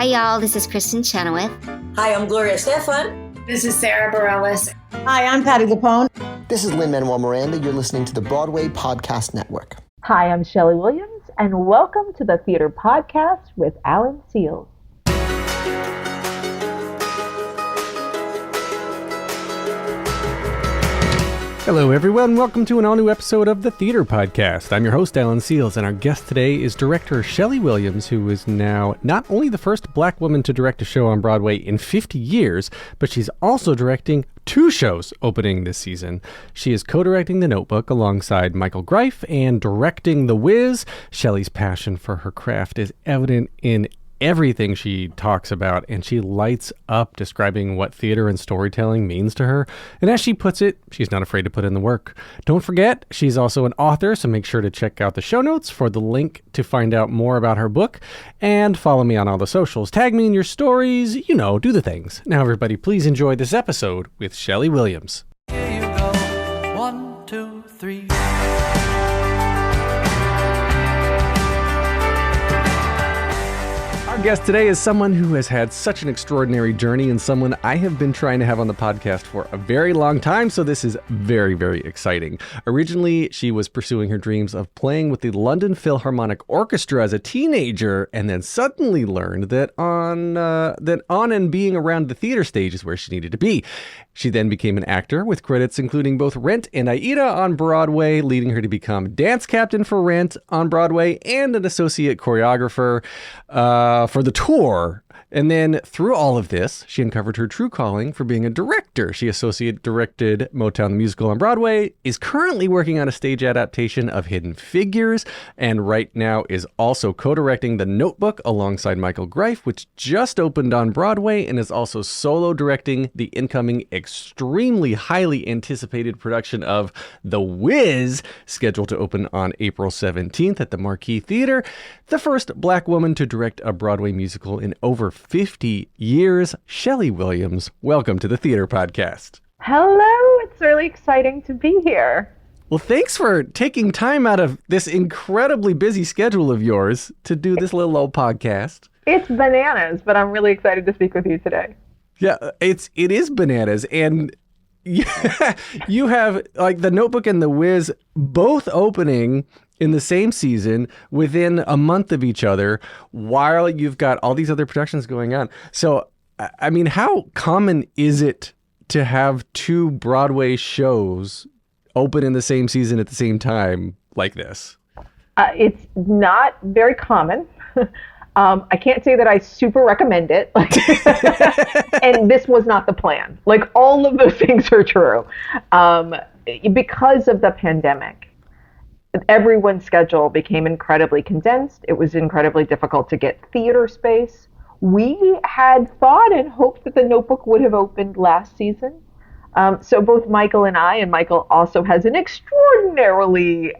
Hi, y'all. This is Kristen Chenoweth. Hi, I'm Gloria Stefan. This is Sarah Bareilles. Hi, I'm Patty Lapone. This is Lin-Manuel Miranda. You're listening to the Broadway Podcast Network. Hi, I'm Schele Williams, and welcome to the Theater Podcast with Alan Seals. Hello, everyone. Welcome to an all-new episode of the Theater Podcast. I'm your host, Alan Seals, and our guest today is director Schele Williams, who is now not only the first black woman to direct a show on Broadway in 50 years, but she's also directing 2 shows opening this season. She is co-directing The Notebook alongside Michael Greif and directing The Wiz. Shele's passion for her craft is evident in everything she talks about, and she lights up describing what theater and storytelling means to her. And as she puts it, she's not afraid to put in the work. Don't forget, she's also an author, so make sure to check out the show notes for the link to find out more about her book. And follow me on all the socials. Tag me in your stories, do the things. Now, everybody, please enjoy this episode with Schele Williams. Here you go. 1, 2, 3. Our guest today is someone who has had such an extraordinary journey and someone I have been trying to have on the podcast for a very long time, so this is very, very exciting. Originally, she was pursuing her dreams of playing with the London Philharmonic Orchestra as a teenager, and then suddenly learned that on and being around the theater stage is where she needed to be. She then became an actor with credits including both Rent and Aida on Broadway, leading her to become dance captain for Rent on Broadway and an associate choreographer for the tour. And then through all of this, she uncovered her true calling for being a director. She associate directed Motown the Musical on Broadway, is currently working on a stage adaptation of Hidden Figures, and right now is also co-directing The Notebook alongside Michael Greif, which just opened on Broadway, and is also solo directing the incoming extremely highly anticipated production of The Wiz, scheduled to open on April 17th at the Marquis Theater. The first black woman to direct a Broadway musical in over 50 years. Schele Williams, welcome to the Theater Podcast. Hello, it's really exciting to be here. Well, thanks for taking time out of this incredibly busy schedule of yours to do this little old podcast. It's bananas, but I'm really excited to speak with you today. Yeah, it is bananas. And you have like The Notebook and The Wiz both opening in the same season within a month of each other, while you've got all these other productions going on. So, I mean, how common is it to have 2 Broadway shows open in the same season at the same time like this? It's not very common. I can't say that I super recommend it. And this was not the plan. Like, all of those things are true. Because of the pandemic, everyone's schedule became incredibly condensed. It was incredibly difficult to get theater space. We had thought and hoped that The Notebook would have opened last season. So both Michael and I, and Michael also has an extraordinarily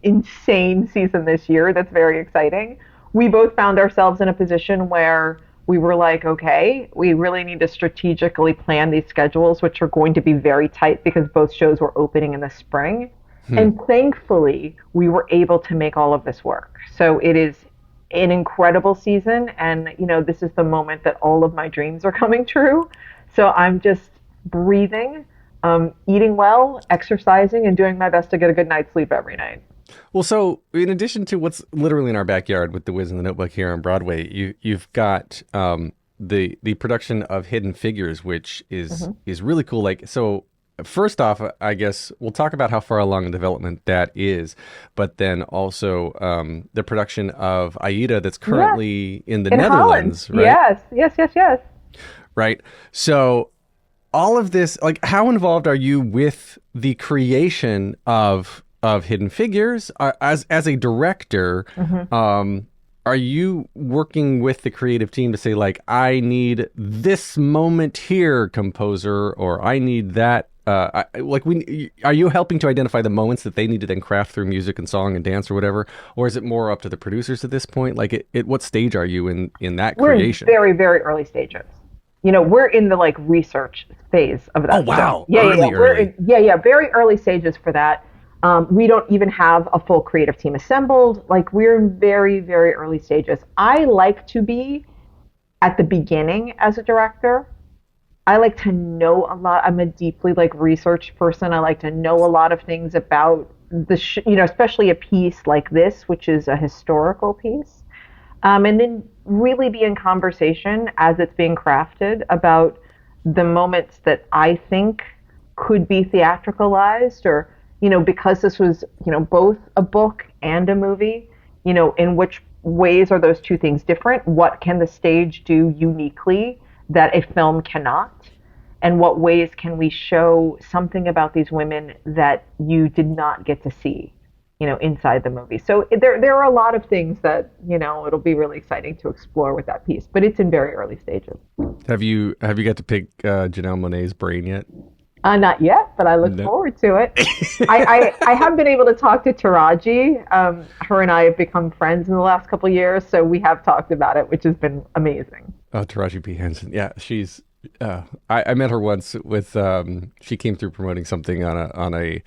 insane season this year that's very exciting. We both found ourselves in a position where we were like, okay, we really need to strategically plan these schedules, which are going to be very tight because both shows were opening in the spring. And thankfully, we were able to make all of this work. So it is an incredible season. And, this is the moment that all of my dreams are coming true. So I'm just breathing, eating well, exercising, and doing my best to get a good night's sleep every night. Well, so in addition to what's literally in our backyard with The Wiz and The Notebook here on Broadway, you've got the production of Hidden Figures, which is really cool. Like, so first off, I guess we'll talk about how far along in development that is, but then also the production of Aida that's currently in the Netherlands, Holland. Right? Yes. Right. So all of this, like, how involved are you with the creation of Hidden Figures as a director? Are you working with the creative team to say, like, I need this moment here, composer, or I need that? Are you helping to identify the moments that they need to then craft through music and song and dance or whatever? Or is it more up to the producers at this point? Like, what stage are you in that creation? We're in very, very early stages. We're in the research phase of that. Oh, wow. Yeah, early. Very early stages for that. We don't even have a full creative team assembled. We're in very, very early stages. I like to be at the beginning as a director. I like to know a lot. I'm a deeply like research person. I like to know a lot of things about especially a piece like this, which is a historical piece. And then really be in conversation as it's being crafted about the moments that I think could be theatricalized, or, because this was, both a book and a movie, in which ways are those two things different? What can the stage do uniquely that a film cannot? And what ways can we show something about these women that you did not get to see, inside the movie? So there are a lot of things that, it'll be really exciting to explore with that piece, but it's in very early stages. Have you got to pick Janelle Monáe's brain yet? Not yet, but I look forward to it. I have been able to talk to Taraji. Her and I have become friends in the last couple of years, so we have talked about it, which has been amazing. Oh, Taraji P. Henson. Yeah, she's. I met her once with. She came through promoting something on a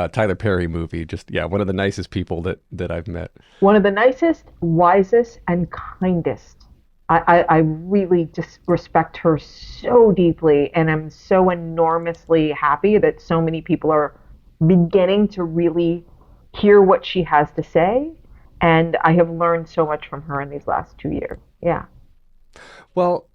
Tyler Perry movie. Just one of the nicest people that I've met. One of the nicest, wisest, and kindest. I really just respect her so deeply, and I'm so enormously happy that so many people are beginning to really hear what she has to say, and I have learned so much from her in these last 2 years. Yeah. Well,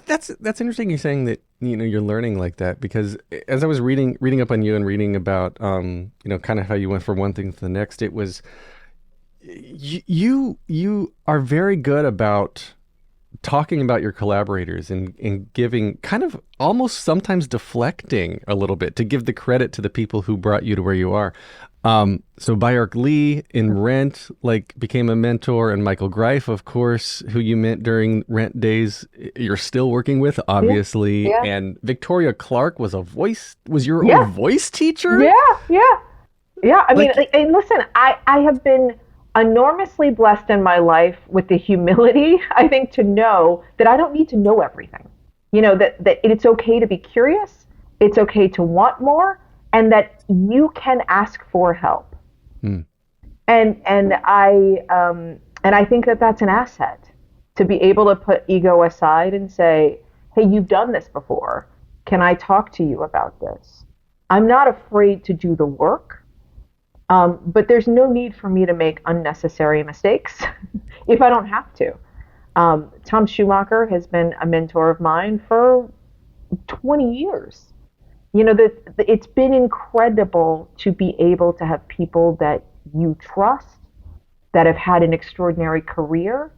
that's interesting. You're saying that you're learning like that, because as I was reading up on you and reading about kind of how you went from one thing to the next, it was you are very good about talking about your collaborators and giving, kind of almost sometimes deflecting a little bit to give the credit to the people who brought you to where you are. So Bayark Lee in Rent became a mentor, and Michael Greif, of course, who you met during Rent days, you're still working with, obviously. Yeah. And Victoria Clark was your own voice teacher? Yeah. I mean, and listen, I have been enormously blessed in my life with the humility, I think, to know that I don't need to know everything. That it's okay to be curious, it's okay to want more, and that you can ask for help. And I think that that's an asset, to be able to put ego aside and say, hey, you've done this before. Can I talk to you about this? I'm not afraid to do the work. But there's no need for me to make unnecessary mistakes if I don't have to. Tom Schumacher has been a mentor of mine for 20 years. It's been incredible to be able to have people that you trust, that have had an extraordinary career,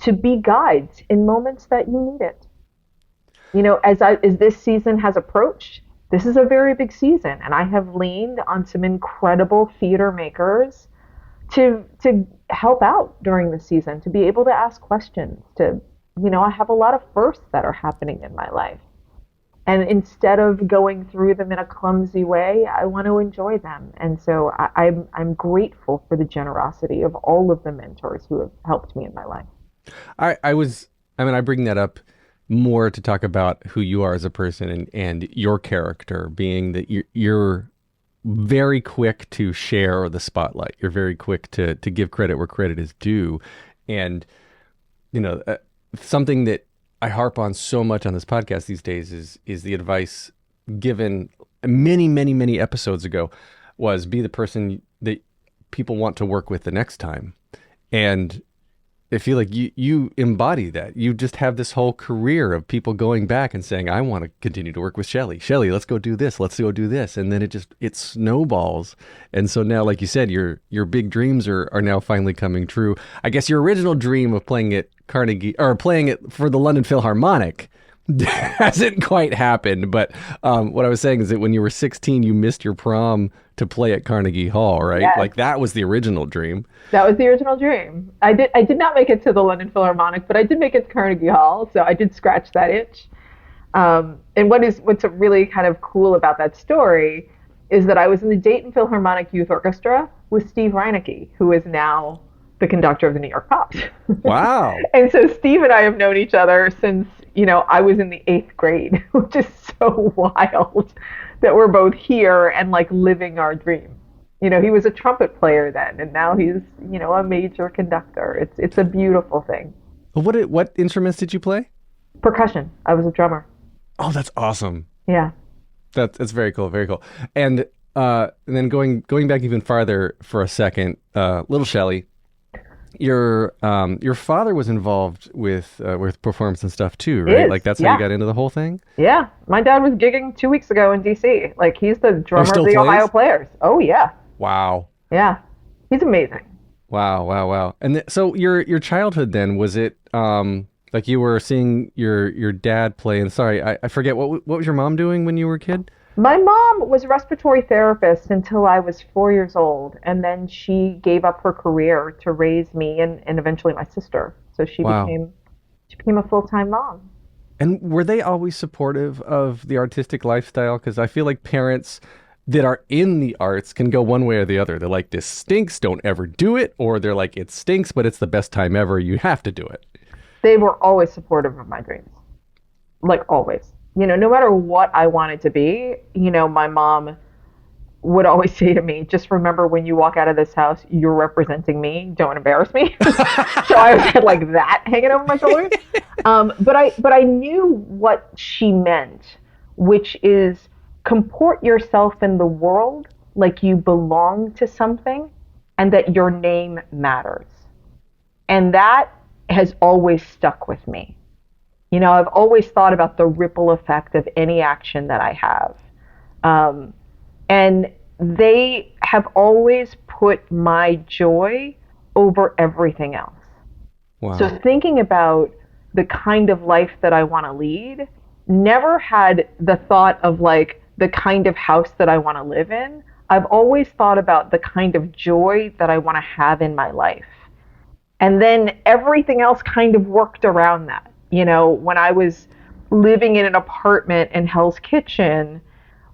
to be guides in moments that you need it. As this season has approached, this is a very big season, and I have leaned on some incredible theater makers to help out during the season, to be able to ask questions, I have a lot of firsts that are happening in my life. And instead of going through them in a clumsy way, I want to enjoy them. And so I'm grateful for the generosity of all of the mentors who have helped me in my life. I bring that up more to talk about who you are as a person and your character, being that you're very quick to share the spotlight. You're very quick to give credit where credit is due. And, something that I harp on so much on this podcast these days is the advice given many, many, many episodes ago, was be the person that people want to work with the next time. And I feel like you embody that. You just have this whole career of people going back and saying, I want to continue to work with Schele. Schele, let's go do this. Let's go do this. And then it snowballs. And so now, like you said, your big dreams are now finally coming true. I guess your original dream of playing at Carnegie, or playing it for the London Philharmonic, hasn't quite happened. But what I was saying is that when you were 16, you missed your prom to play at Carnegie Hall, right? Yes. Like that was the original dream. That was the original dream. I did not make it to the London Philharmonic, but I did make it to Carnegie Hall, so I did scratch that itch. And what's really kind of cool about that story is that I was in the Dayton Philharmonic Youth Orchestra with Steve Reinecke, who is now the conductor of the New York Pops. Wow. And so Steve and I have known each other since, I was in the 8th grade, which is so wild that we're both here and living our dream. He was a trumpet player then, and now he's, a major conductor. It's a beautiful thing. What instruments did you play? Percussion. I was a drummer. Oh, that's awesome. Yeah. That's very cool. Very cool. And then going back even farther for a second, little Schele, your father was involved with performance and stuff too, right? Like that's how you got into the whole thing? Yeah. My dad was gigging 2 weeks ago in DC. Like he's the drummer of the Ohio Players. Oh yeah. Wow. Yeah. He's amazing. Wow. And so your childhood then, was it like you were seeing your dad play, and sorry, I forget, what was your mom doing when you were a kid? My mom was a respiratory therapist until I was 4 years old, and then she gave up her career to raise me and eventually my sister. So she became a full-time mom. And were they always supportive of the artistic lifestyle? Because I feel like parents that are in the arts can go one way or the other. They're like, this stinks, don't ever do it. Or they're like, it stinks, but it's the best time ever, you have to do it. They were always supportive of my dreams. Like always. You know, no matter what I wanted to be, you know, my mom would always say to me, just remember when you walk out of this house, you're representing me. Don't embarrass me. So I always had like that hanging over my shoulders. But I knew what she meant, which is comport yourself in the world like you belong to something and that your name matters. And that has always stuck with me. You know, I've always thought about the ripple effect of any action that I have. And they have always put my joy over everything else. Wow. So thinking about the kind of life that I want to lead, never had the thought of like the kind of house that I want to live in. I've always thought about the kind of joy that I want to have in my life. And then everything else kind of worked around that. You know, when I was living in an apartment in Hell's Kitchen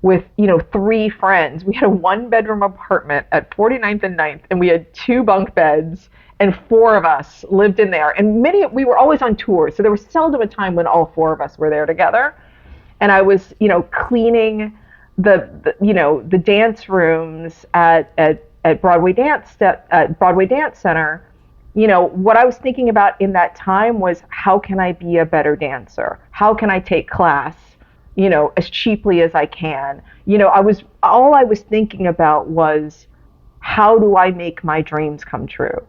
with, you know, 3 friends, we had a 1-bedroom apartment at 49th and 9th, and we had 2 bunk beds, and 4 of us lived in there. And we were always on tour, so there was seldom a time when all 4 of us were there together. And I was, you know, cleaning the dance rooms at Broadway Dance Center. You know, what I was thinking about in that time was, how can I be a better dancer? How can I take class, you know, as cheaply as I can? You know, all I was thinking about was, how do I make my dreams come true?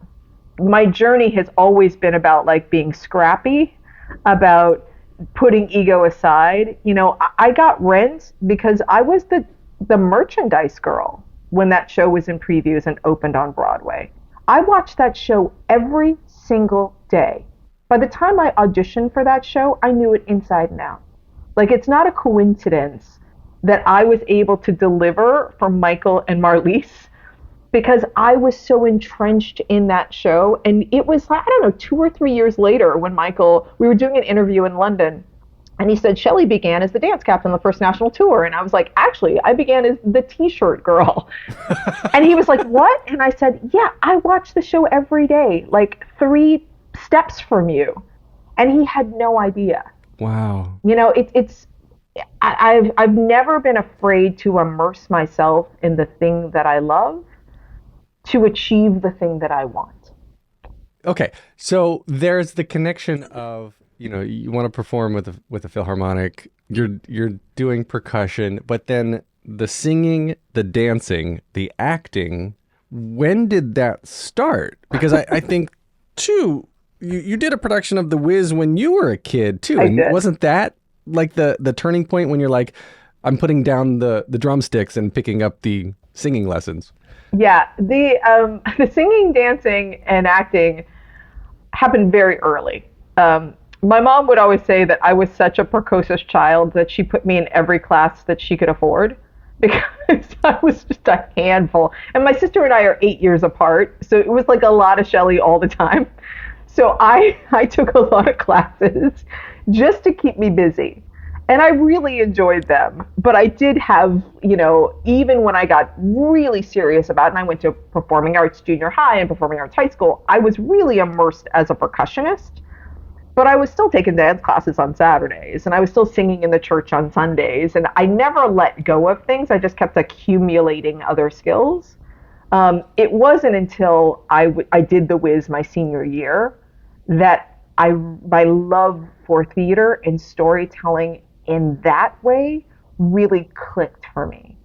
My journey has always been about like being scrappy, about putting ego aside. You know, I got Rent because I was the merchandise girl when that show was in previews and opened on Broadway. I watched that show every single day. By the time I auditioned for that show, I knew it inside and out. Like, it's not a coincidence that I was able to deliver for Michael and Marlise, because I was so entrenched in that show. And it was, I don't know, 2 or 3 years later when we were doing an interview in London, and he said, Schele began as the dance captain on the first national tour. And I was like, actually, I began as the t-shirt girl. And he was like, what? And I said, yeah, I watch the show every day, like 3 steps from you. And he had no idea. Wow. You know, I've never been afraid to immerse myself in the thing that I love to achieve the thing that I want. Okay. So there's the connection of, you know, you want to perform with a Philharmonic, you're doing percussion, but then the singing, the dancing, the acting, when did that start? Because I think too, you did a production of The Wiz when you were a kid too. And wasn't that like the turning point when you're like, I'm putting down the drumsticks and picking up the singing lessons? Yeah, the singing, dancing, and acting happened very early. My mom would always say that I was such a precocious child that she put me in every class that she could afford, because I was just a handful. And my sister and I are 8 years apart, so it was like a lot of Schele all the time. So I took a lot of classes just to keep me busy. And I really enjoyed them. But I did have, you know, even when I got really serious about it, and I went to performing arts junior high and performing arts high school, I was really immersed as a percussionist. But I was still taking dance classes on Saturdays, and I was still singing in the church on Sundays, and I never let go of things. I just kept accumulating other skills. It wasn't until I did The Wiz my senior year that my love for theater and storytelling in that way really clicked for me.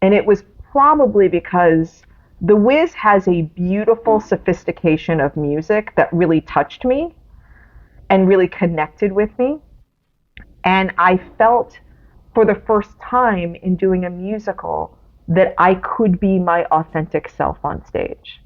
And it was probably because The Wiz has a beautiful sophistication of music that really touched me and really connected with me. And I felt for the first time in doing a musical that I could be my authentic self on stage.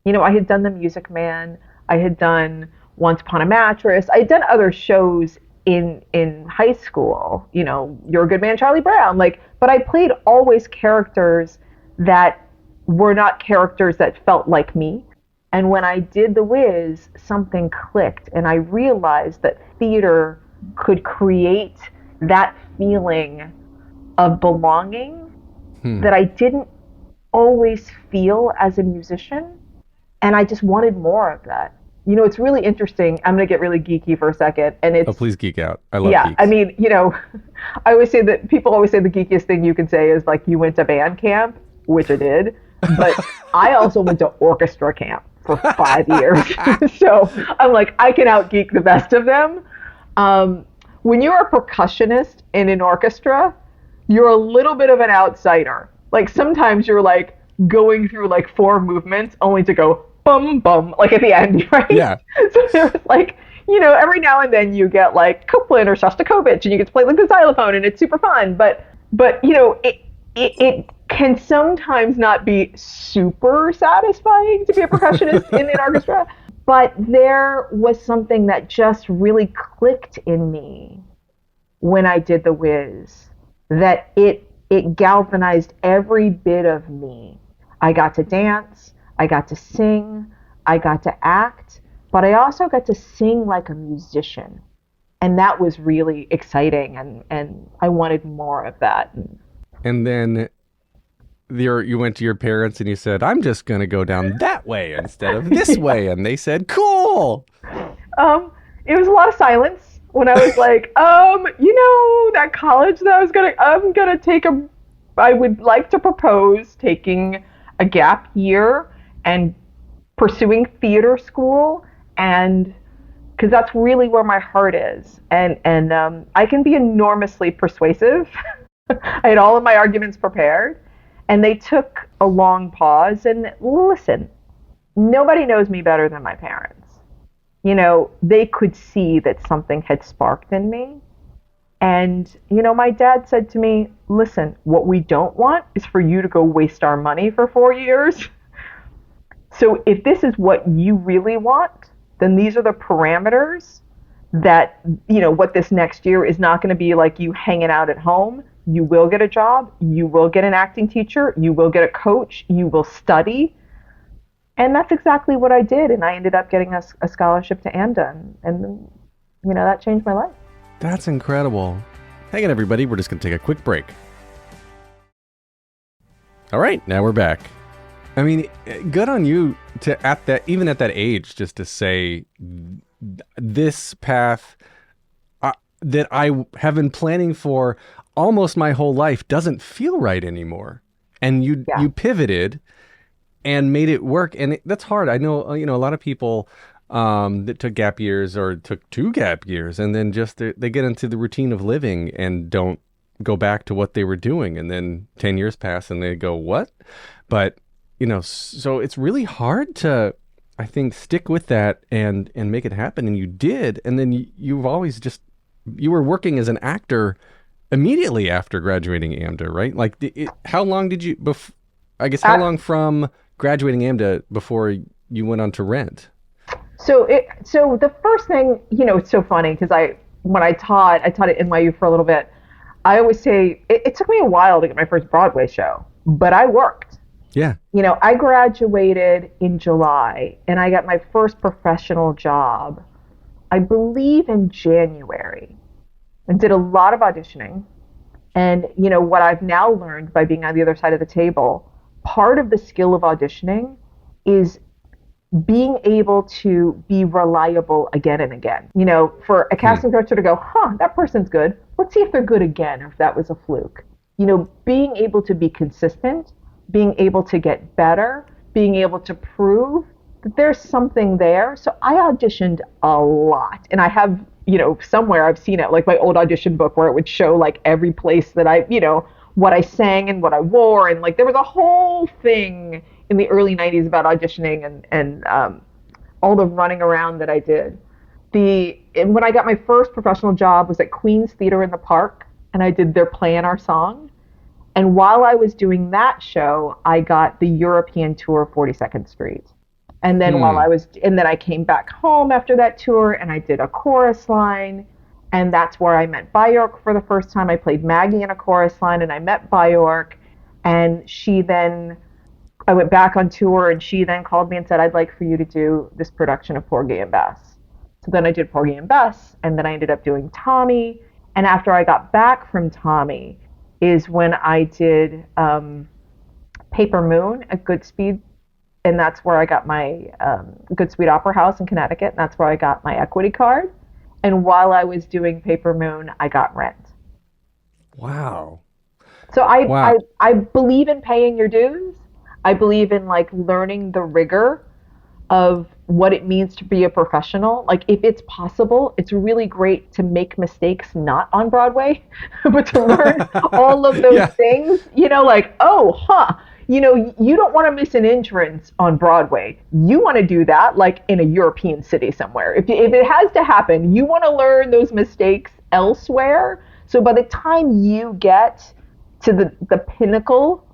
You know, I had done The Music Man, I had done Once Upon a Mattress, I had done other shows in high school, you know, You're a Good Man, Charlie Brown, like, but I played always characters that were not characters that felt like me. And when I did The Wiz, something clicked, and I realized that theater could create that feeling of belonging that I didn't always feel as a musician. And I just wanted more of that. You know, it's really interesting. I'm going to get really geeky for a second. And it's, Oh, please geek out. I love yeah, geeks. I mean, you know, I always say that people always say the geekiest thing you can say is like you went to band camp, which I did. But I also went to orchestra camp for 5 years. So I'm like, I can out geek the best of them. When you're a percussionist in an orchestra, you're a little bit of an outsider. Like sometimes you're like going through like 4 movements only to go bum bum like at the end, right? Yeah. So there's like, you know, every now and then you get like Copland or Shostakovich and you get to play like the xylophone and it's super fun. But you know, it can sometimes not be super satisfying to be a percussionist in an orchestra. But there was something that just really clicked in me when I did The Wiz, that it galvanized every bit of me. I got to dance, I got to sing, I got to act, but I also got to sing like a musician. And that was really exciting, and I wanted more of that. And then you went to your parents and you said, I'm just going to go down that way instead of this way. And they said, cool. It was a lot of silence when I was like, you know, that college that I would like to propose taking a gap year and pursuing theater school, and because that's really where my heart is. And I can be enormously persuasive. I had all of my arguments prepared. And they took a long pause and listen, nobody knows me better than my parents. You know, they could see that something had sparked in me. And, you know, my dad said to me, listen, what we don't want is for you to go waste our money for 4 years. So if this is what you really want, then these are the parameters that, you know, what this next year is not going to be like you hanging out at home. You will get a job, you will get an acting teacher, you will get a coach, you will study. And that's exactly what I did. And I ended up getting a scholarship to AMDA. And, you know, that changed my life. That's incredible. Hang on, everybody. We're just going to take a quick break. All right, now we're back. I mean, good on you to even at that age, just to say this path that I have been planning for almost my whole life doesn't feel right anymore. And you pivoted and made it work. And that's hard. I know, you know, a lot of people that took gap years or took 2 gap years and then just they get into the routine of living and don't go back to what they were doing. And then 10 years pass and they go, what? But, you know, so it's really hard to, I think, stick with that and make it happen. And you did. And then you've always you were working as an actor immediately after graduating AMDA, right? Like, how long did you, how long from graduating AMDA before you went on to Rent? So the first thing, you know, it's so funny because when I taught at NYU for a little bit. I always say it took me a while to get my first Broadway show, but I worked. Yeah. You know, I graduated in July and I got my first professional job, I believe in January, and did a lot of auditioning. And, you know, what I've now learned by being on the other side of the table, part of the skill of auditioning is being able to be reliable again and again. You know, for a casting director to go, that person's good. Let's see if they're good again or if that was a fluke. You know, being able to be consistent, being able to get better, being able to prove that there's something there. So I auditioned a lot, and I have, somewhere I've seen it, like my old audition book where it would show like every place that I, what I sang and what I wore. And like there was a whole thing in the early 90s about auditioning and all the running around that I did. And when I got my first professional job was at Queen's Theater in the Park, and I did their play and our song. And while I was doing that show, I got the European tour of 42nd Street. And then and then I came back home after that tour, and I did a chorus line. And that's where I met Bjork for the first time. I played Maggie in a chorus line, and I met Bjork. And I went back on tour, and she then called me and said, I'd like for you to do this production of Porgy and Bess. So then I did Porgy and Bess, and then I ended up doing Tommy. And after I got back from Tommy is when I did Paper Moon at Goodspeed. And that's where I got my Goodspeed Opera House in Connecticut. And that's where I got my equity card. And while I was doing Paper Moon, I got Rent. Wow. So I believe in paying your dues. I believe in like learning the rigor of what it means to be a professional. Like if it's possible, it's really great to make mistakes not on Broadway, but to learn all of those things, you don't want to miss an entrance on Broadway. You want to do that like in a European city somewhere. If it has to happen, you want to learn those mistakes elsewhere. So by the time you get to the pinnacle,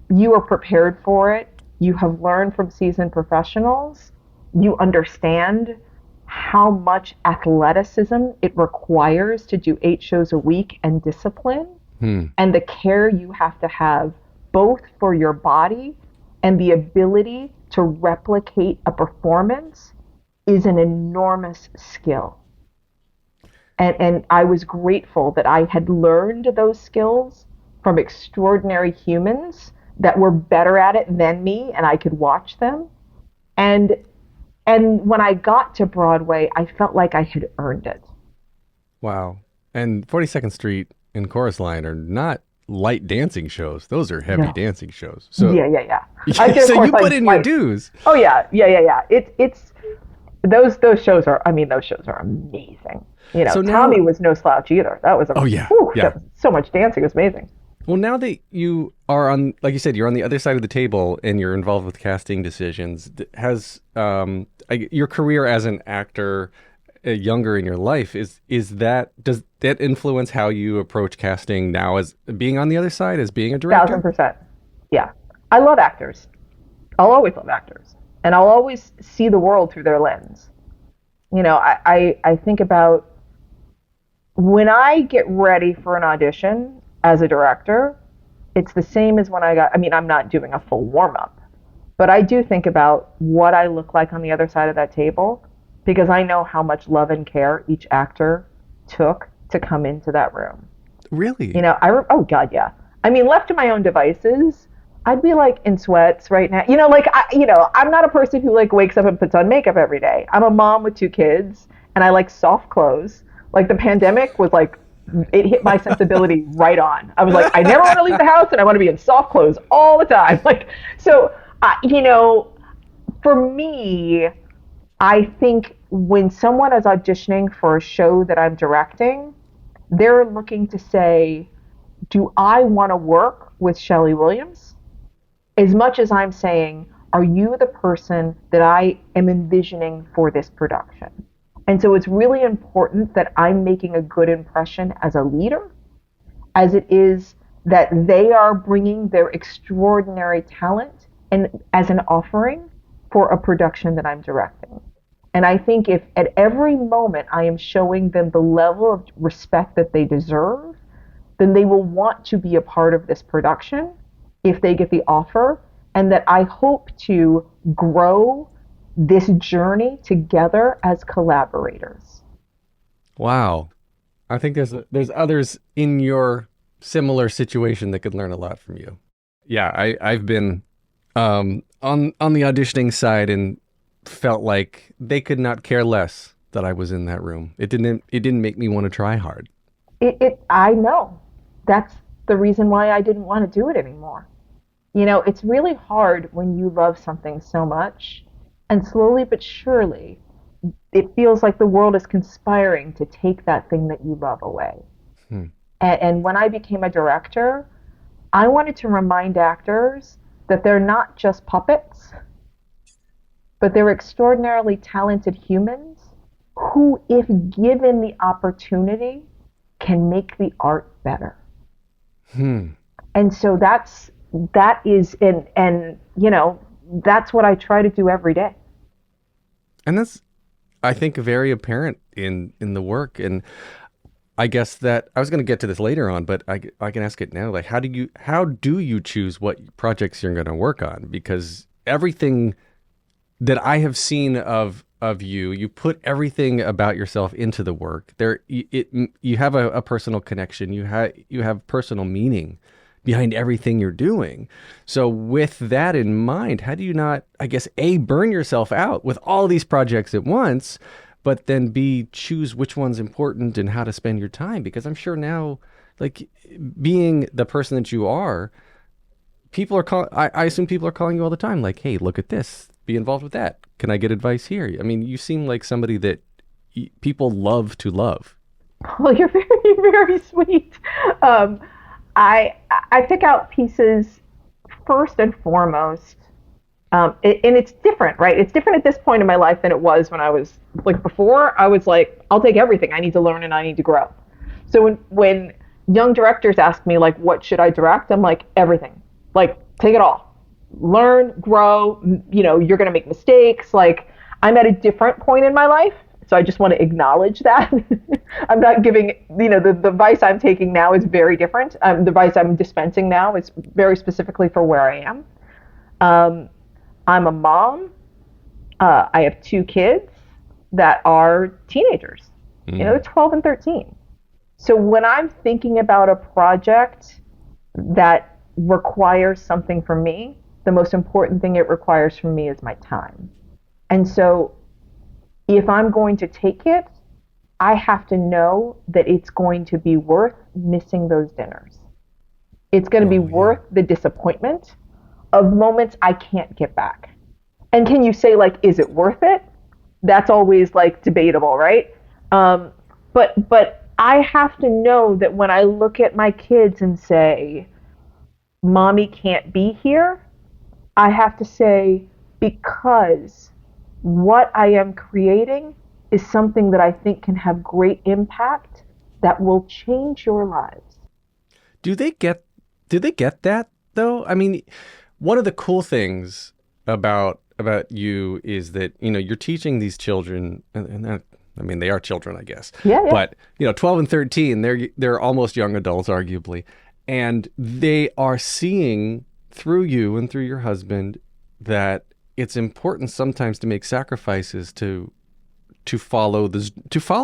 you are prepared for it. You have learned from seasoned professionals. You understand how much athleticism it requires to do 8 shows a week and discipline, and the care you have to have both for your body and the ability to replicate a performance is an enormous skill. And I was grateful that I had learned those skills from extraordinary humans that were better at it than me, and I could watch them. And when I got to Broadway, I felt like I had earned it. Wow. And 42nd Street and Chorus Line are not light dancing shows. Those are heavy dancing shows. So yeah. So you put in your dues. Oh yeah. It's those shows are amazing. So Tommy was no slouch either. That was that was so much dancing. It was amazing. Well, now that you are on, like you said, you're on the other side of the table and you're involved with casting decisions, has your career as an actor younger in your life, does that influence how you approach casting now as being on the other side, as being a director? 1,000%. Yeah. I love actors. I'll always love actors. And I'll always see the world through their lens. I think about when I get ready for an audition as a director, it's the same as when I'm not doing a full warm-up, but I do think about what I look like on the other side of that table, because I know how much love and care each actor took to come into that room. Really? Oh God, yeah. Left to my own devices, I'd be like in sweats right now. I'm not a person who like wakes up and puts on makeup every day. I'm a mom with 2 kids, and I like soft clothes. Like the pandemic was like, it hit my sensibility right on. I was like, I never want to leave the house, and I want to be in soft clothes all the time. For me, I think when someone is auditioning for a show that I'm directing, they're looking to say, do I want to work with Schele Williams? As much as I'm saying, are you the person that I am envisioning for this production? And so it's really important that I'm making a good impression as a leader, as it is that they are bringing their extraordinary talent and as an offering for a production that I'm directing. And I think if at every moment I am showing them the level of respect that they deserve, then they will want to be a part of this production if they get the offer, and that I hope to grow this journey together as collaborators. Wow. I think there's others in your similar situation that could learn a lot from you. Yeah, I've been on the auditioning side and felt like they could not care less that I was in that room. It didn't make me want to try hard. I know. That's the reason why I didn't want to do it anymore. It's really hard when you love something so much And slowly but surely, it feels like the world is conspiring to take that thing that you love away. And when I became a director, I wanted to remind actors that they're not just puppets, but they're extraordinarily talented humans who, if given the opportunity, can make the art better. And so that is, and you know, that's what I try to do every day. And that's, I think, very apparent in the work. And I guess that I was going to get to this later on, but I can ask it now. Like, how do you choose what projects you're going to work on? Because everything that I have seen of you put everything about yourself into the work. You have a personal connection. You have personal meaning behind everything you're doing. So with that in mind, how do you not, I guess, A, burn yourself out with all these projects at once, but then B, choose which one's important and how to spend your time? Because I'm sure now, like, being the person that you are, people are I assume people are calling you all the time, like, hey, look at this, be involved with that. Can I get advice here? I mean, you seem like somebody that people love to love. Oh, you're very, very sweet. I pick out pieces first and foremost. And it's different, right? It's different at this point in my life than it was when I was, like, before. I was like, I'll take everything. I need to learn and I need to grow. So when young directors ask me, like, what should I direct? I'm like, everything. Like, take it all. Learn, grow, you know, you're going to make mistakes. Like, I'm at a different point in my life. So I just want to acknowledge that. I'm not giving, you know, the advice I'm taking now is very different. The advice I'm dispensing now is very specifically for where I am. I'm a mom. I have 2 kids that are teenagers. You know, they're 12 and 13. So when I'm thinking about a project that requires something from me, the most important thing it requires from me is my time. And so if I'm going to take it, I have to know that it's going to be worth missing those dinners. It's going to be worth the disappointment of moments I can't get back. And can you say, like, is it worth it? That's always, like, debatable, right? But I have to know that when I look at my kids and say, Mommy can't be here, I have to say, because what I am creating is something that I think can have great impact that will change your lives. Do they get that though? I mean, one of the cool things about you is that, you know, you're teaching these children, and that, I mean, they are children, I guess. Yeah. But, you know, 12 and 13, they're almost young adults, arguably. And they are seeing through you and through your husband that it's important sometimes to make sacrifices to follow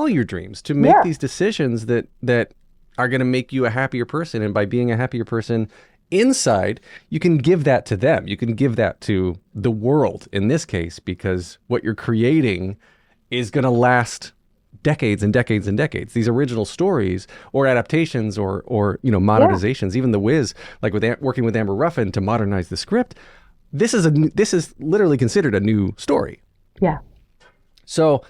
your dreams, to make these decisions that are going to make you a happier person. And by being a happier person inside, you can give that to them. You can give that to the world in this case, because what you're creating is going to last decades and decades and decades. These original stories or adaptations or you know, modernizations, even The Wiz, like working with Amber Ruffin to modernize the script. This is literally considered a new story. Yeah. So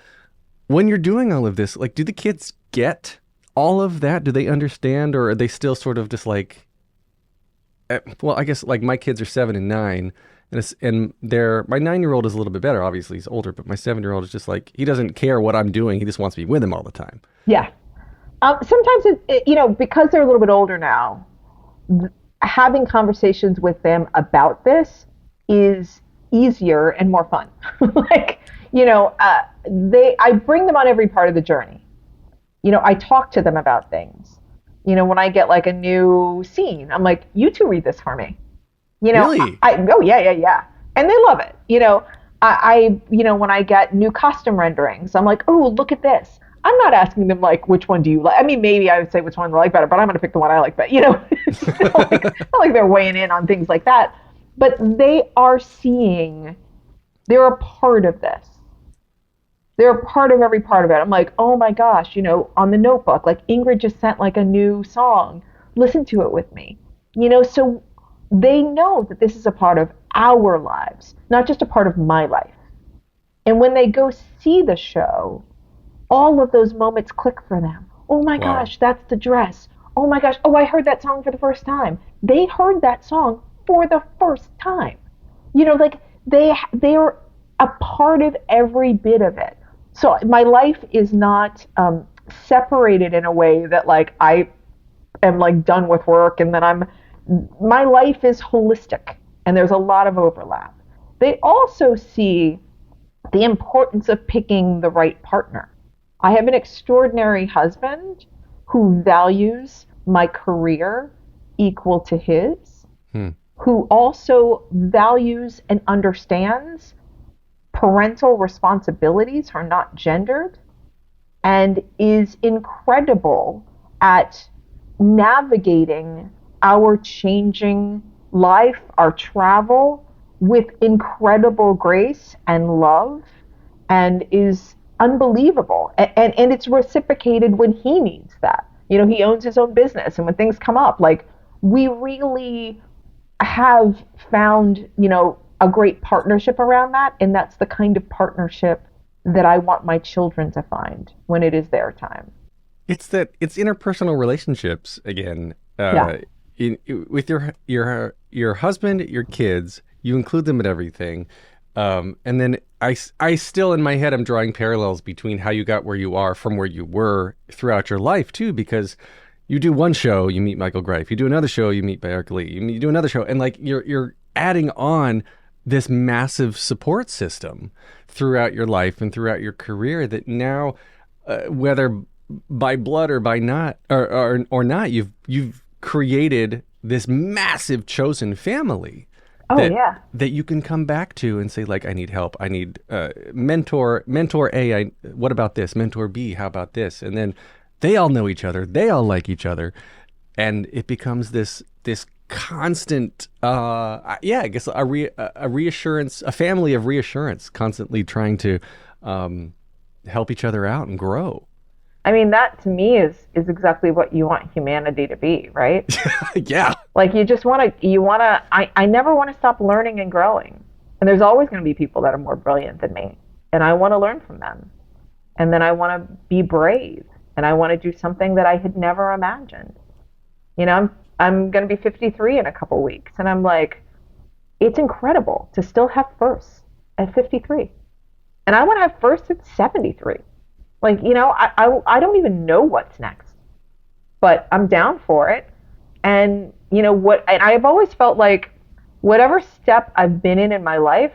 when you're doing all of this, like, do the kids get all of that? Do they understand, or are they still sort of just like, well, I guess, like, my kids are 7 and 9, and my 9-year-old is a little bit better. Obviously, he's older, but my 7-year-old is just like, he doesn't care what I'm doing. He just wants to be with him all the time. Yeah. Sometimes, you know, because they're a little bit older now, having conversations with them about this is easier and more fun. Like, you know, I bring them on every part of the journey. You know, I talk to them about things. You know, when I get, like, a new scene, I'm like, you 2 read this for me. You know, really? Oh, yeah. And they love it. You know, you know, when I get new costume renderings, I'm like, oh, look at this. I'm not asking them, like, which one do you like? I mean, maybe I would say which one they like better, but I'm going to pick the one I like better. You know, it's not like they're weighing in on things like that. But they are seeing, they're a part of this. They're a part of every part of it. I'm like, oh my gosh, you know, on The Notebook, like, Ingrid just sent, like, a new song. Listen to it with me. You know, so they know that this is a part of our lives, not just a part of my life. And when they go see the show, all of those moments click for them. Oh my Wow. gosh, that's the dress. Oh my gosh, oh, I heard that song for the first time. They heard that song for the first time. Like they're a part of every bit of it. So my life is not separated in a way that like I am like done with work and then my life is holistic and there's a lot of overlap. They also see the importance of picking the right partner. I have an extraordinary husband who values my career equal to his, who also values and understands parental responsibilities are not gendered, and is incredible at navigating our changing life, our travel, with incredible grace and love, and is unbelievable. And it's reciprocated when he needs that. He owns his own business, and when things come up, like, we really have found, a great partnership around that. And that's the kind of partnership that I want my children to find when it is their time. It's interpersonal relationships again. Yeah. With your husband, your kids, you include them in everything. And then I still, in my head, I'm drawing parallels between how you got where you are from where you were throughout your life too, because you do one show, you meet Michael Greif. You do another show, you meet Eric Lee. You do another show, and like you're adding on this massive support system throughout your life and throughout your career that now, whether by blood or by not or not, you've created this massive chosen family. That you can come back to and say, like, I need help. I need mentor A. What about this? Mentor B. How about this? And then they all know each other. They all like each other, and it becomes this constant, I guess a reassurance, a family of reassurance, constantly trying to help each other out and grow. I mean, that to me is exactly what you want humanity to be, right? Yeah. Like, I never want to stop learning and growing. And there's always going to be people that are more brilliant than me. And I want to learn from them. And then I want to be brave. And I want to do something that I had never imagined. I'm going to be 53 in a couple weeks. And I'm like, it's incredible to still have firsts at 53. And I want to have firsts at 73. Like, I don't even know what's next, but I'm down for it. And and I've always felt like whatever step I've been in my life,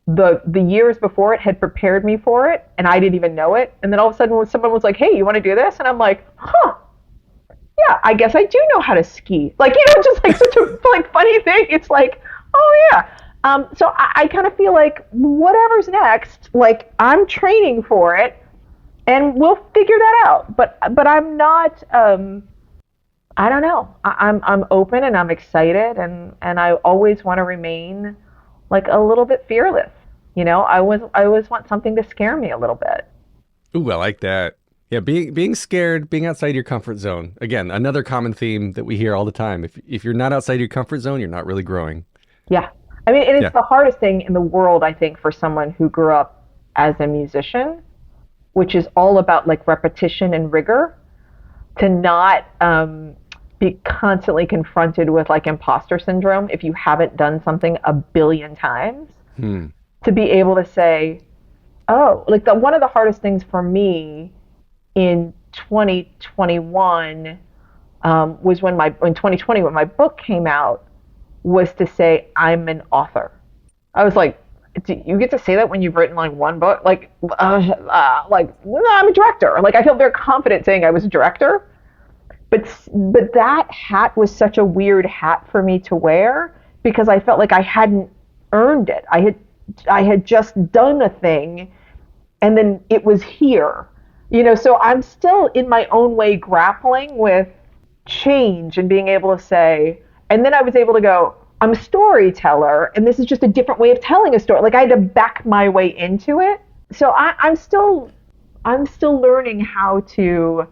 the years before it had prepared me for it, and I didn't even know it. And then all of a sudden, when someone was like, "Hey, you want to do this?" and I'm like, "Huh, yeah, I guess I do know how to ski." Like, just like such a like funny thing. It's like, oh yeah. So I kind of feel like whatever's next, like, I'm training for it. And we'll figure that out. But I'm not. I don't know. I'm open and I'm excited, and I always want to remain like a little bit fearless. I always want something to scare me a little bit. Ooh, I like that. Yeah, being scared, being outside your comfort zone. Again, another common theme that we hear all the time. If you're not outside your comfort zone, you're not really growing. Yeah, I mean, it is the hardest thing in the world, I think, for someone who grew up as a musician, which is all about like repetition and rigor, to not be constantly confronted with like imposter syndrome if you haven't done something a billion times. To be able to say, oh, like one of the hardest things for me in 2021 was in 2020 when my book came out, was to say I'm an author. I was like, do you get to say that when you've written like one book? Like, no, I'm a director. Like, I feel very confident saying I was a director. But that hat was such a weird hat for me to wear because I felt like I hadn't earned it. I had just done a thing, and then it was here. So I'm still in my own way grappling with change and being able to say, and then I was able to go, I'm a storyteller, and this is just a different way of telling a story. Like, I had to back my way into it. So I'm still learning how to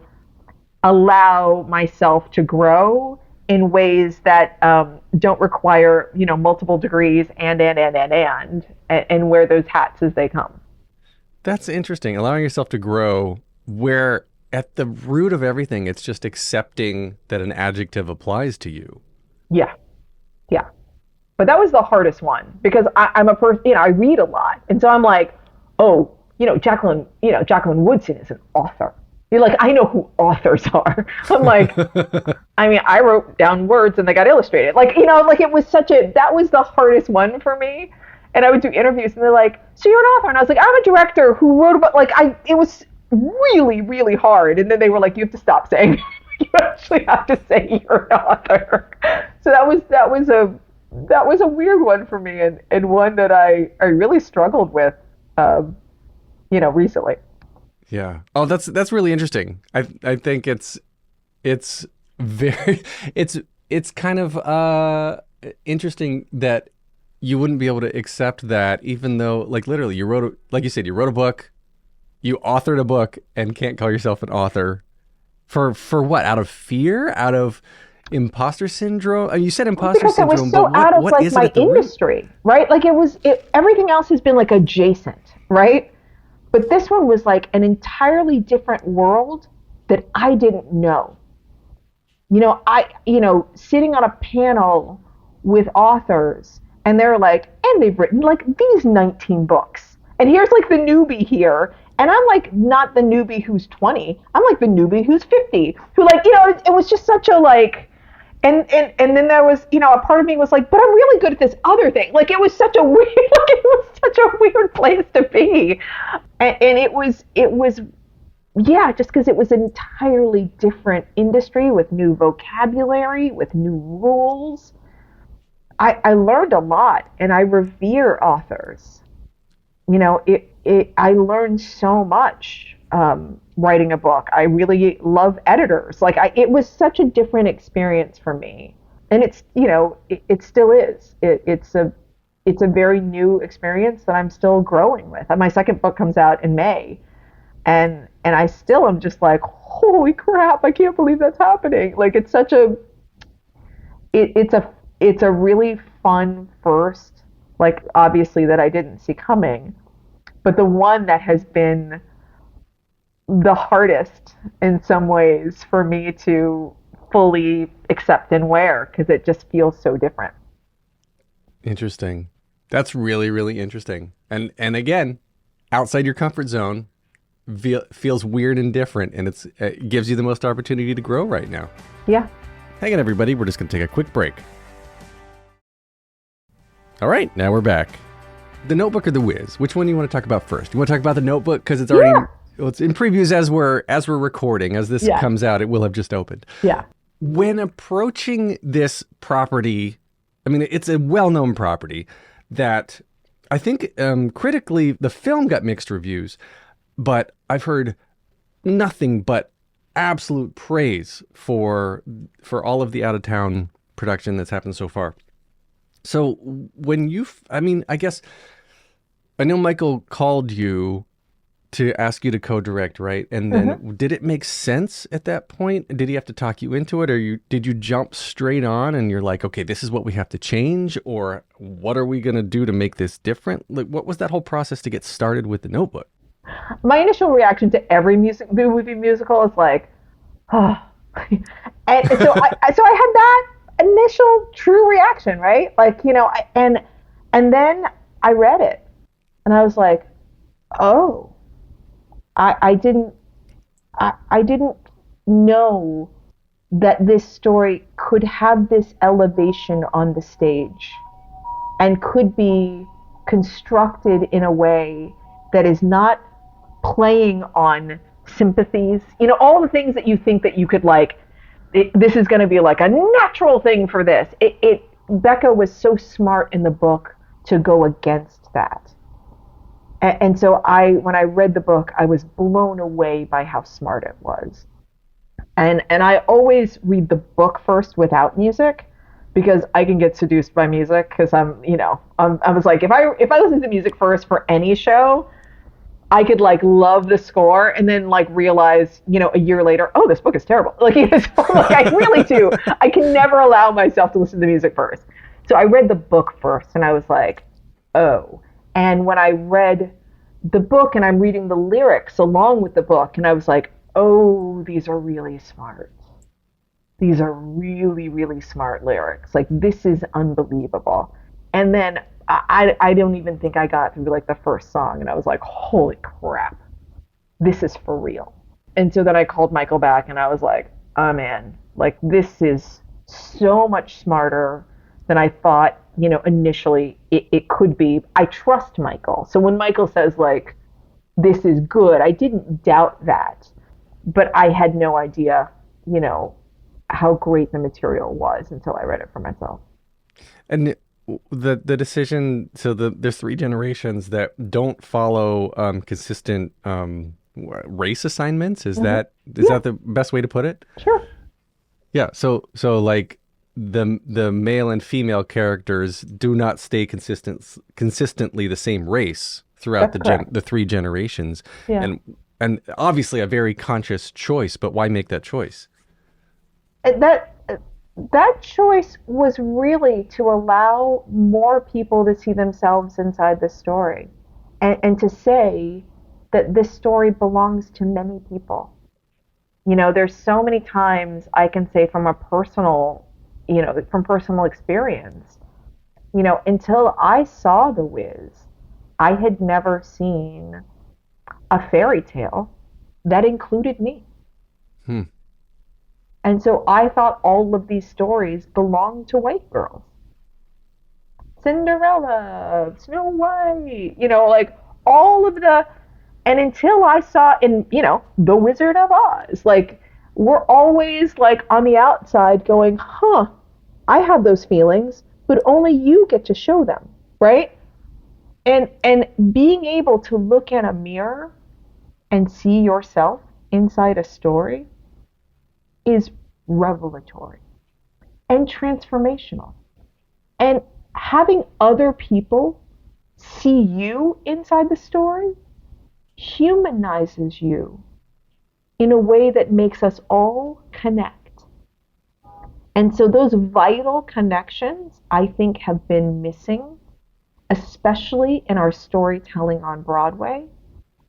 allow myself to grow in ways that don't require, multiple degrees and wear those hats as they come. That's interesting. Allowing yourself to grow where at the root of everything, it's just accepting that an adjective applies to you. Yeah. Yeah. But that was the hardest one because I'm a person, I read a lot. And so I'm like, oh, Jacqueline Woodson is an author. You're like, I know who authors are. I'm like, I wrote down words and they got illustrated. It was that was the hardest one for me. And I would do interviews and they're like, so you're an author? And I was like, I'm a director who wrote about, it was really, really hard. And then they were like, you have to stop saying, you actually have to say you're an author. So that was a weird one for me and one that I really struggled with, recently. Yeah. Oh, that's really interesting. I think it's very, it's kind of interesting that you wouldn't be able to accept that, even though, literally, you wrote a book, you authored a book, and can't call yourself an author for what? Out of fear? Out of imposter syndrome? You said imposter because syndrome, it was so but out of what is my it at the industry, right? Everything else has been adjacent, right? But this one was an entirely different world that I didn't know. Sitting on a panel with authors. And they're like, and they've written these 19 books. And here's the newbie here. And I'm not the newbie who's 20. I'm the newbie who's 50. Who it was just such a and then there was, a part of me was like, but I'm really good at this other thing. It was such a weird, it was such a weird place to be. And it was, yeah, just because it was an entirely different industry with new vocabulary, with new rules. I learned a lot, and I revere authors. I learned so much writing a book. I really love editors. It was such a different experience for me, and it's it still is. It's a very new experience that I'm still growing with. My second book comes out in May, and I still am just like, holy crap! I can't believe that's happening. It's such a it's a really fun first, obviously that I didn't see coming, but the one that has been the hardest in some ways for me to fully accept and wear because it just feels so different. Interesting. That's really, really interesting. And again, outside your comfort zone feels weird and different, and it gives you the most opportunity to grow right now. Yeah. Hang on, everybody. We're just going to take a quick break. All right, now we're back. The Notebook or The Wiz? Which one do you want to talk about first? You want to talk about The Notebook because it's already it's in previews as we're recording. As this comes out, it will have just opened. Yeah. When approaching this property, it's a well-known property that I think critically the film got mixed reviews, but I've heard nothing but absolute praise for all of the out-of-town production that's happened so far. So when I guess, I know Michael called you to ask you to co-direct, right? And then did it make sense at that point? Did he have to talk you into it? Or did you jump straight on and you're like, okay, this is what we have to change? Or what are we going to do to make this different? What was that whole process to get started with The Notebook? My initial reaction to every movie musical is oh. And so I had that initial true reaction, right? And then I read it and I was like, oh, I didn't know that this story could have this elevation on the stage and could be constructed in a way that is not playing on sympathies, all the things that you think that you could this is going to be a natural thing for this. Becca was so smart in the book to go against that. And so when I read the book, I was blown away by how smart it was. And I always read the book first without music because I can get seduced by music because I was like, if I listen to music first for any show, I could love the score and then realize, a year later, oh, this book is terrible. I really do. I can never allow myself to listen to music first. So I read the book first and I was like, oh. And when I read the book and I'm reading the lyrics along with the book, and I was like, oh, these are really smart. These are really, really smart lyrics. Like, this is unbelievable. And then I don't even think I got through like the first song, and I was like, holy crap, this is for real. And so then I called Michael back, and I was like, oh man, like, this is so much smarter than I thought, initially it could be. I trust Michael. So when Michael says like, this is good, I didn't doubt that, but I had no idea, how great the material was until I read it for myself. And the decision, so there's 3 generations that don't follow consistent race assignments. Is that the best way to put it? Sure. Yeah. So like the male and female characters do not stay consistently the same race throughout the 3 generations. Yeah. And obviously a very conscious choice, but why make that choice? That choice was really to allow more people to see themselves inside the story, and to say that this story belongs to many people. There's so many times I can say from personal experience, until I saw The Wiz, I had never seen a fairy tale that included me. And so I thought all of these stories belonged to white girls. Cinderella, Snow White, like all of and until I saw in, The Wizard of Oz, like, we're always like on the outside going, I have those feelings, but only you get to show them, right? And being able to look in a mirror and see yourself inside a story is revelatory and transformational. And having other people see you inside the story humanizes you in a way that makes us all connect. And so those vital connections, I think, have been missing, especially in our storytelling on Broadway.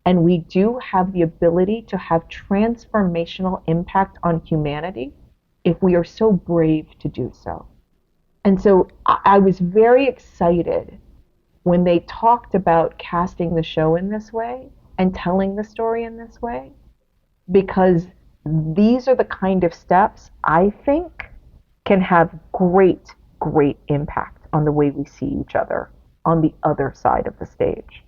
And we do have the ability to have transformational impact on humanity if we are so brave to do so. And so I was very excited when they talked about casting the show in this way and telling the story in this way, because these are the kind of steps I think can have great, great impact on the way we see each other on the other side of the stage.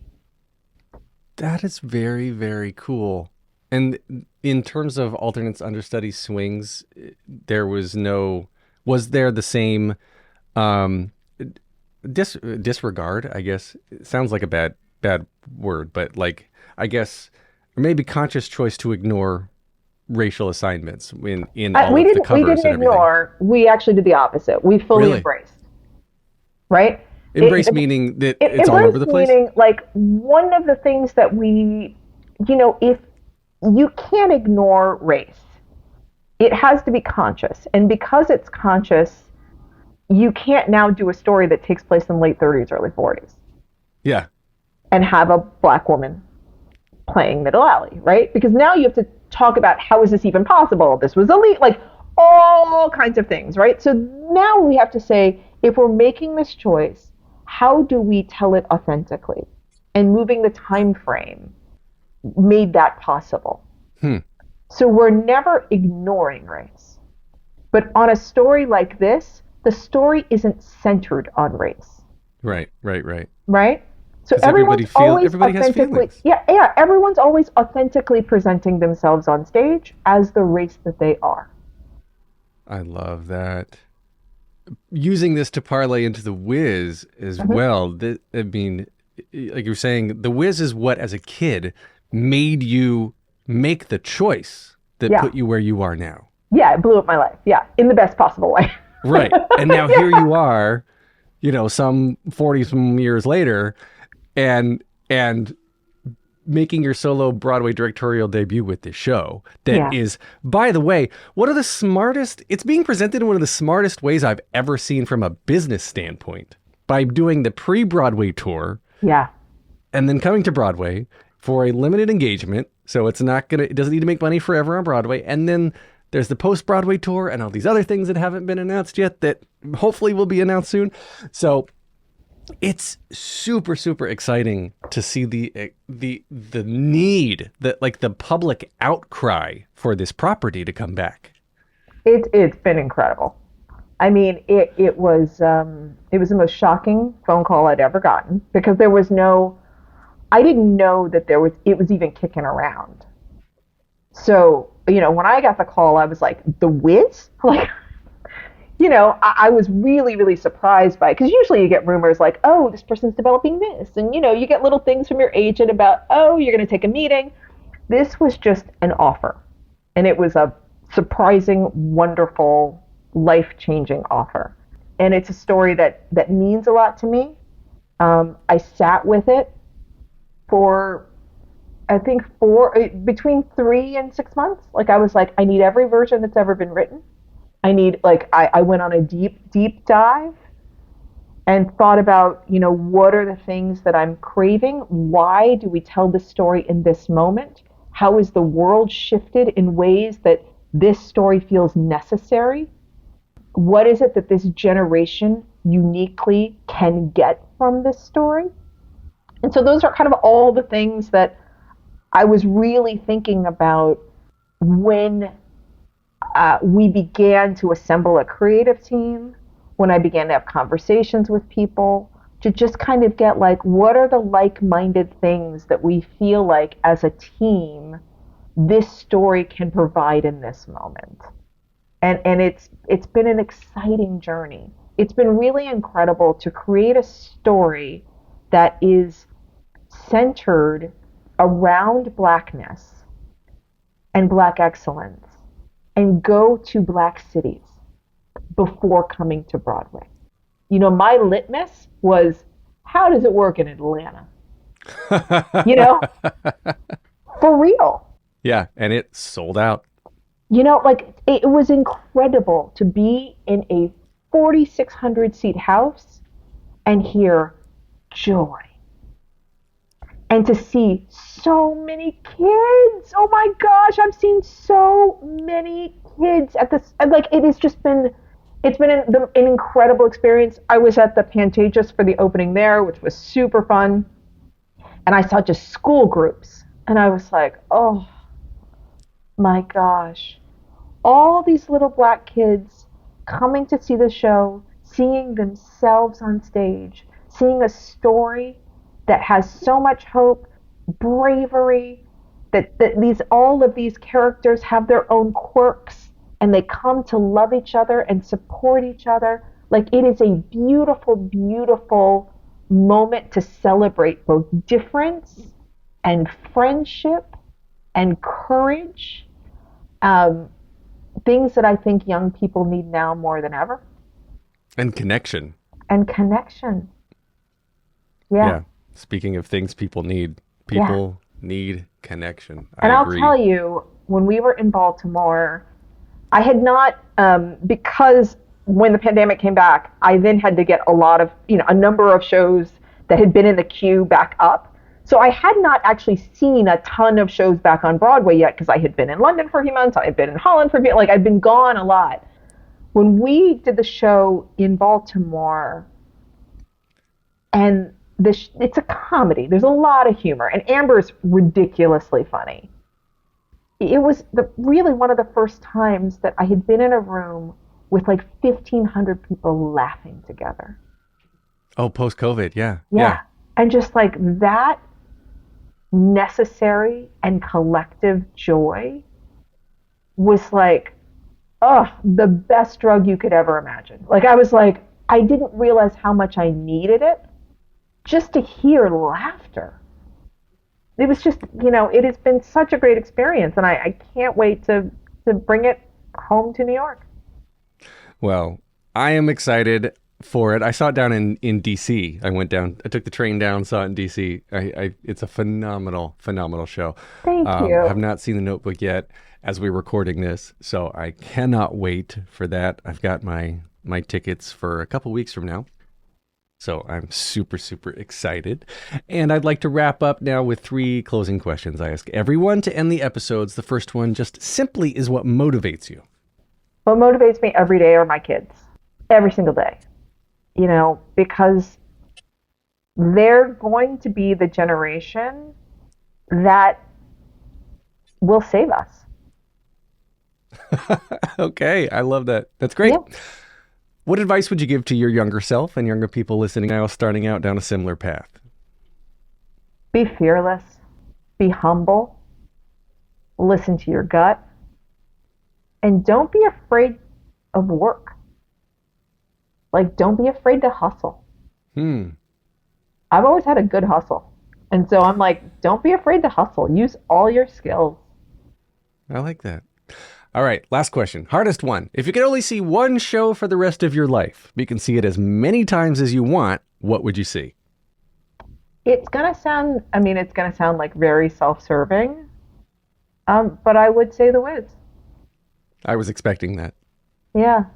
That is very, very cool. And in terms of alternates, understudies, swings, was there the same disregard, I guess? It sounds like a bad word, but like, I guess, or maybe conscious choice to ignore racial assignments in all of the covers and everything. We didn't ignore. We actually did the opposite. We fully embraced. Right? Embrace meaning that it's all over the place? Meaning, like, one of the things that we, if you can't ignore race, it has to be conscious. And because it's conscious, you can't now do a story that takes place in late 30s, early 40s. Yeah. And have a black woman playing middle alley, right? Because now you have to talk about how is this even possible? This was elite, like all kinds of things, right? So now we have to say, if we're making this choice, how do we tell it authentically? And moving the time frame made that possible. So we're never ignoring race. But on a story like this, the story isn't centered on race. Right. Right? So everybody has feelings. Yeah, everyone's always authentically presenting themselves on stage as the race that they are. I love that. Using this to parlay into The Wiz as well. I mean, like you're saying, The Wiz is what, as a kid, made you make the choice that put you where you are now. Yeah, it blew up my life. Yeah, in the best possible way. Right. And now here you are, some 40 some years later, and making your solo Broadway directorial debut with this show that is, by the way, it's being presented in one of the smartest ways I've ever seen from a business standpoint, by doing the pre-Broadway tour and then coming to Broadway for a limited engagement. So it doesn't need to make money forever on Broadway. And then there's the post-Broadway tour and all these other things that haven't been announced yet that hopefully will be announced soon. So it's super, super exciting to see the need, the public outcry for this property to come back. It's been incredible. I mean, it was the most shocking phone call I'd ever gotten, because I didn't know that it was even kicking around. So, when I got the call, I was like, The Wiz? Like, I was really, really surprised by it, because usually you get rumors like, oh, this person's developing this. And, you get little things from your agent about, oh, you're going to take a meeting. This was just an offer. And it was a surprising, wonderful, life-changing offer. And it's a story that means a lot to me. I sat with it for, I think, between 3 and 6 months. Like, I was like, I need every version that's ever been written. I went on a deep, deep dive and thought about, what are the things that I'm craving? Why do we tell this story in this moment? How is the world shifted in ways that this story feels necessary? What is it that this generation uniquely can get from this story? And so those are kind of all the things that I was really thinking about when we began to assemble a creative team, when I began to have conversations with people, to just kind of get like, what are the like-minded things that we feel like as a team this story can provide in this moment? And it's been an exciting journey. It's been really incredible to create a story that is centered around Blackness and Black excellence, and go to Black cities before coming to Broadway. My litmus was, how does it work in Atlanta? For real. Yeah, and it sold out. It was incredible to be in a 4,600 seat house and hear joy. And to see so many kids. Oh my gosh, I've seen so many kids at this. Like, it's been an incredible experience. I was at the Pantages for the opening there, which was super fun. And I saw just school groups. And I was like, oh my gosh. All these little Black kids coming to see the show, seeing themselves on stage, seeing a story that has so much hope, bravery, that all of these characters have their own quirks, and they come to love each other and support each other. Like, it is a beautiful, beautiful moment to celebrate both difference and friendship and courage. Things that I think young people need now more than ever. And connection. Yeah. Speaking of things people need, need connection. And I I'll agree. tell you, when we were in Baltimore, I had not, because when the pandemic came back, I then had to get a number of shows that had been in the queue back up. So I had not actually seen a ton of shows back on Broadway yet, because I had been in London for a few months. I had been in Holland for a few, I'd been gone a lot. When we did the show in Baltimore, and it's a comedy. There's a lot of humor, and Amber's ridiculously funny. It was really one of the first times that I had been in a room with like 1,500 people laughing together. Oh, post-COVID, yeah. And just like that necessary and collective joy was like, the best drug you could ever imagine. Like, I was like, I didn't realize how much I needed it. Just to hear laughter. It was just, it has been such a great experience, and I can't wait to bring it home to New York. Well, I am excited for it. I saw it down in DC. I took the train down, saw it in DC. It's a phenomenal show. Thank you. I have not seen The Notebook yet as we're recording this, so I cannot wait for that. I've got my tickets for a couple weeks from now. So I'm super, super excited. And I'd like to wrap up now with 3 closing questions I ask everyone to end the episodes. The first one just simply is, what motivates you? What motivates me every day are my kids. Every single day. You know, because they're going to be the generation that will save us. Okay, I love that. That's great. Yeah. What advice would you give to your younger self and younger people listening now, starting out down a similar path? Be fearless. Be humble. Listen to your gut. And don't be afraid of work. Like, don't be afraid to hustle. I've always had a good hustle. And so I'm like, don't be afraid to hustle. Use all your skills. I like that. All right, last question. Hardest one. If you could only see one show for the rest of your life, you can see it as many times as you want, what would you see? It's going to sound like very self-serving. But I would say The Wiz. I was expecting that. Yeah.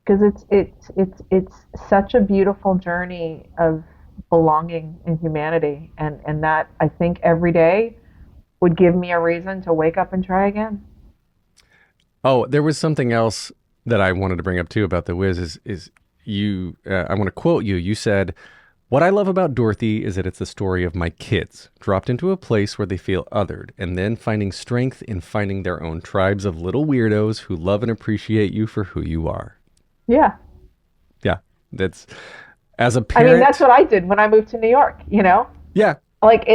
Because it's such a beautiful journey of belonging in humanity. And that, I think, every day would give me a reason to wake up and try again. Oh, there was something else that I wanted to bring up too about The Wiz is you, I want to quote you. You said, "What I love about Dorothy is that it's the story of my kids dropped into a place where they feel othered and then finding strength in finding their own tribes of little weirdos who love and appreciate you for who you are." Yeah. Yeah. That's, as a parent. That's what I did when I moved to New York, you know? Yeah. Like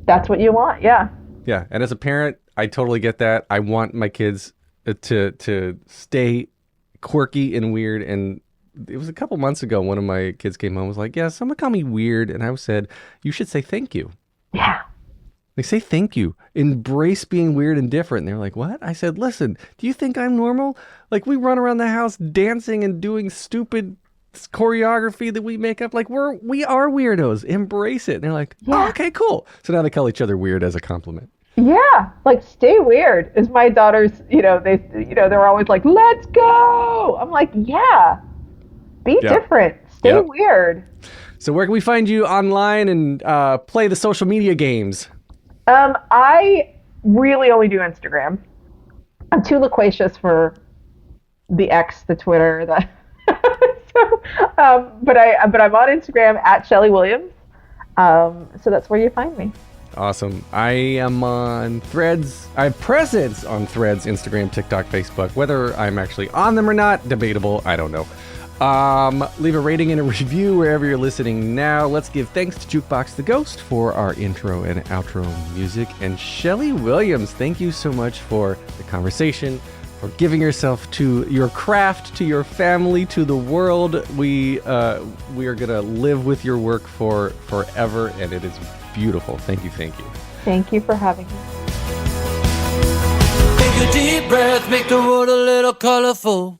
that's what you want. Yeah. Yeah. And as a parent, I totally get that. I want my kids to stay quirky and weird. And it was a couple months ago, one of my kids came home and was like, "Yeah, someone call me weird." And I said, "You should say thank you." Yeah. They say thank you. Embrace being weird and different. And they're like, "What?" I said, "Listen, do you think I'm normal? Like, we run around the house dancing and doing stupid choreography that we make up. Like, we are weirdos. Embrace it." And they're like, Yeah. "Oh, okay, cool." So now they call each other weird as a compliment. Yeah, like stay weird. Is my daughters, they're always like, "Let's go." I'm like, "Yeah. Be Yep. different. Stay Yep. weird." So where can we find you online and play the social media games? I really only do Instagram. I'm too loquacious for the X, the Twitter, but I'm on Instagram at Schele Williams. So that's where you find me. Awesome. I am on Threads. I have presence on Threads, Instagram, TikTok, Facebook. Whether I'm actually on them or not, debatable. I don't know. Leave a rating and a review wherever you're listening now. Let's give thanks to Jukebox the Ghost for our intro and outro music. And Schele Williams, thank you so much for the conversation, for giving yourself to your craft, to your family, to the world. We are going to live with your work for forever, and it is beautiful. Thank you. Thank you for having me. Take a deep breath, make the world a little colorful.